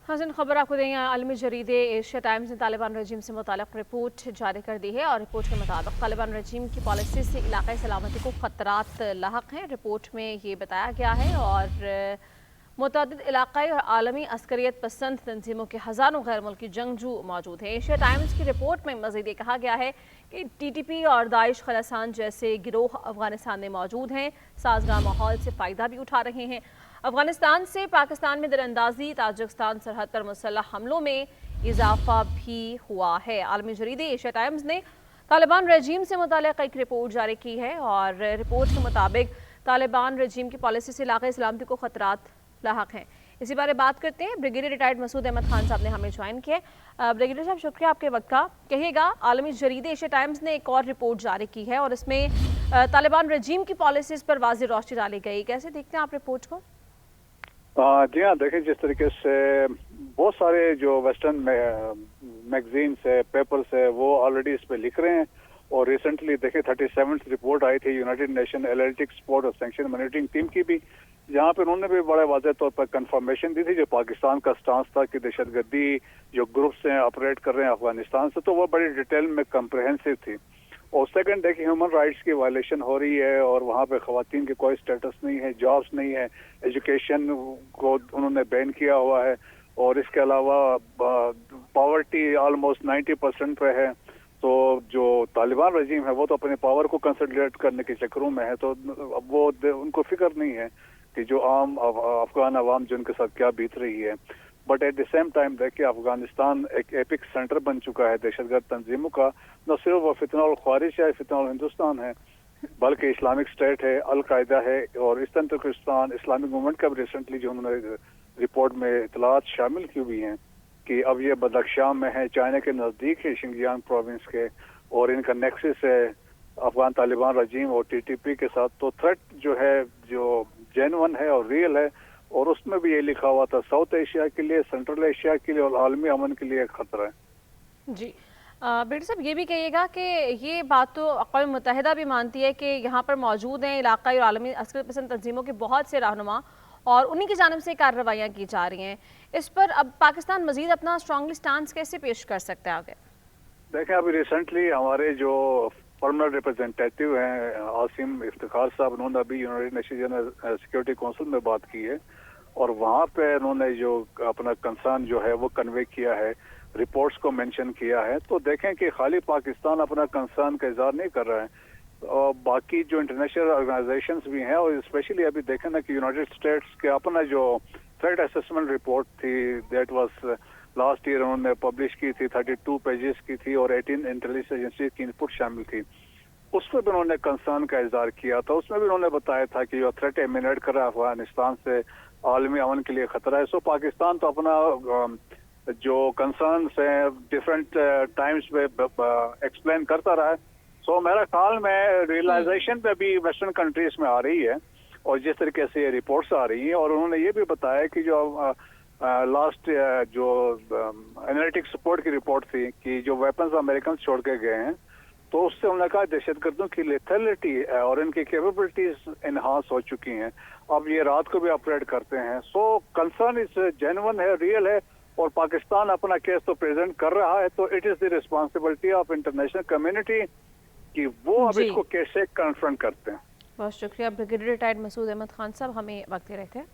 हसन खबर आपको दें, आलमी जरीदे एशिया टाइम्स ने तालिबान रजीम से मुताल्लिक़ रिपोर्ट जारी कर दी है और रिपोर्ट के मुताबिक तालिबान रजीम की पॉलिसी से इलाक़ाई सलामती को ख़तरात लाहक हैं। रिपोर्ट में ये बताया गया है और मुतअद्दिद इलाक़ाई और आलमी अस्करियत पसंद तंजीमों के हज़ारों गैर मुल्की जंगजू मौजूद हैं। एशिया टाइम्स की रिपोर्ट में मज़ीद ये कहा गया है कि TTP और दाइश खलिस्तान जैसे गिरोह अफगानिस्तान में मौजूद हैं, साजगार माहौल से फ़ायदा भी उठा रहे हैं। अफगानिस्तान से पाकिस्तान में दरअंदाजी, ताजिकिस्तान सरहद पर मुसल्लह हमलों में इजाफा भी हुआ है। आलमी जरीदे एशिया टाइम्स ने तालिबान रजीम से मुताल्लिक़ एक रिपोर्ट जारी की है और रिपोर्ट के मुताबिक तालिबान रजीम की पॉलिसी से इलाक़ाई सलामती को ख़तरात लाहक हैं। इसी बारे बात करते हैं। ब्रिगेडियर रिटायर्ड मसूद अहमद खान साहब ने हमें ज्वाइन किया। ब्रिगेडियर साहब, शुक्रिया आपके वक्त का। कहिएगा, आलमी जरीदे एशिया टाइम्स ने एक और रिपोर्ट जारी की है और इसमें तालिबान रजीम की पॉलिसीज़ पर वाज़ेह रोशनी डाली गई। कैसे देखते हैं आप रिपोर्ट को? जी हाँ, देखिए जिस तरीके से बहुत सारे जो वेस्टर्न मैगजीन्स है, पेपर्स है, वो ऑलरेडी इस पे लिख रहे हैं और रिसेंटली देखिए 37th रिपोर्ट आई थी यूनाइटेड नेशन एनालिटिक्स सपोर्ट और सैंक्शन मॉनिटरिंग टीम की भी, जहाँ पे उन्होंने भी बड़े वाज़ेह तौर पर कंफर्मेशन दी थी जो पाकिस्तान का स्टांस था कि दहशतगर्दी जो ग्रुप्स हैं ऑपरेट कर रहे हैं अफगानिस्तान से, तो वो बड़ी डिटेल में कम्प्रहेंसिव थी। और सेकंड देखिए ह्यूमन राइट्स की वायलेशन हो रही है और वहाँ पे ख़वातीन के कोई स्टेटस नहीं है, जॉब्स नहीं है, एजुकेशन को उन्होंने बैन किया हुआ है और इसके अलावा पॉवर्टी ऑलमोस्ट 90% पे है। तो जो तालिबान रजीम है वो तो अपने पावर को कंसोलिडेट करने के चक्करों में है, तो अब वो उनको फिक्र नहीं है कि जो आम अफगान अवाम जो उनके साथ क्या बीत रही है। But at the same time देखिए अफगानिस्तान एक एपिक सेंटर बन चुका है दहशतगर्द तंजीमों का। न सिर्फ वो फितनल ख्वारिश है, फितनल हिंदुस्तान है, बल्कि इस्लामिक स्टेट है, अल-कायदा है और ईस्टर्न तुर्किस्तान इस्लामिक मूवमेंट का भी रिसेंटली जो उन्होंने रिपोर्ट में इतलात शामिल की हुई हैं कि अब ये बदख्शां में है, चाइना के नज़दीक है शिंजियांग प्रोविंस के, और इनका नेक्सस है अफगान तालिबान रजीम और TTP के साथ। तो थ्रेट जो है जो जेन्युइन है और रियल है, और उसमें भी ये लिखा हुआ था साउथ एशिया के लिए, सेंट्रल एशिया के लिए और आलमी अमन के लिए एक खतरा है। जी बेटे साहब, ये भी कहिएगा कि ये बात तो अक़वाम मुत्तहिदा भी मानती है कि यहाँ पर मौजूद हैं इलाक़ाई और आलमी अस्करियत पसंद तंजीमों के बहुत से रहनुमा और उन्हीं की जानिब से कार्रवाइयाँ की जा रही हैं। इस पर अब पाकिस्तान मज़ीद अपना स्ट्रांगली स्टांस कैसे पेश कर सकता है आगे? देखें, अभी रिसेंटली हमारे जो परमानेंट रिप्रेजेंटेटिव हैं आसिम इफ्तिखार साहब, उन्होंने अभी United nation general security council में बात की है और वहाँ पे उन्होंने जो अपना कंसर्न जो है वो कन्वे किया है, रिपोर्ट्स को मेंशन किया है। तो देखें कि खाली पाकिस्तान अपना कंसर्न का इजहार नहीं कर रहा है, और बाकी जो इंटरनेशनल ऑर्गेनाइजेशंस भी हैं, और स्पेशली अभी देखें ना कि यूनाइटेड स्टेट्स के अपना जो थ्रेट असेसमेंट रिपोर्ट थी दैट वाज लास्ट ईयर उन्होंने पब्लिश की थी, 32 पेजेस की थी और 18 इंटेलिजेंस एजेंसी की इनपुट शामिल थी। उस पर भी उन्होंने कंसर्न का इजहार किया था। उसमें भी उन्होंने बताया था कि जो थ्रेट एमिनेट कर रहा है अफगानिस्तान से आलमी अमन के लिए खतरा है। सो पाकिस्तान तो अपना जो कंसर्न्स हैं डिफरेंट टाइम्स पे एक्सप्लेन करता रहा है। सो मेरा ख्याल में रियलाइजेशन पे भी वेस्टर्न कंट्रीज में आ रही है और जिस तरीके से ये रिपोर्ट्स आ रही हैं, और उन्होंने ये भी बताया कि जो लास्ट जो एनालिटिक्स सपोर्ट की रिपोर्ट थी कि जो वेपन्स अमेरिकन छोड़ के गए हैं, तो उससे उन्होंने कहा दहशतगर्दों की लेथलिटी और इनकी कैपेबिलिटीज एनहांस हो चुकी हैं, अब ये रात को भी ऑपरेट करते हैं। सो कंसर्न इज जेन्युइन है, रियल है, और पाकिस्तान अपना केस तो प्रेजेंट कर रहा है। तो it is the responsibility of international community कि वो अब इसको कैसे कन्फ्रंट करते हैं। बहुत शुक्रिया ब्रिगेडियर रिटायर्ड मसूद अहमद खान साहब, हमें वक्त दे रहे थे।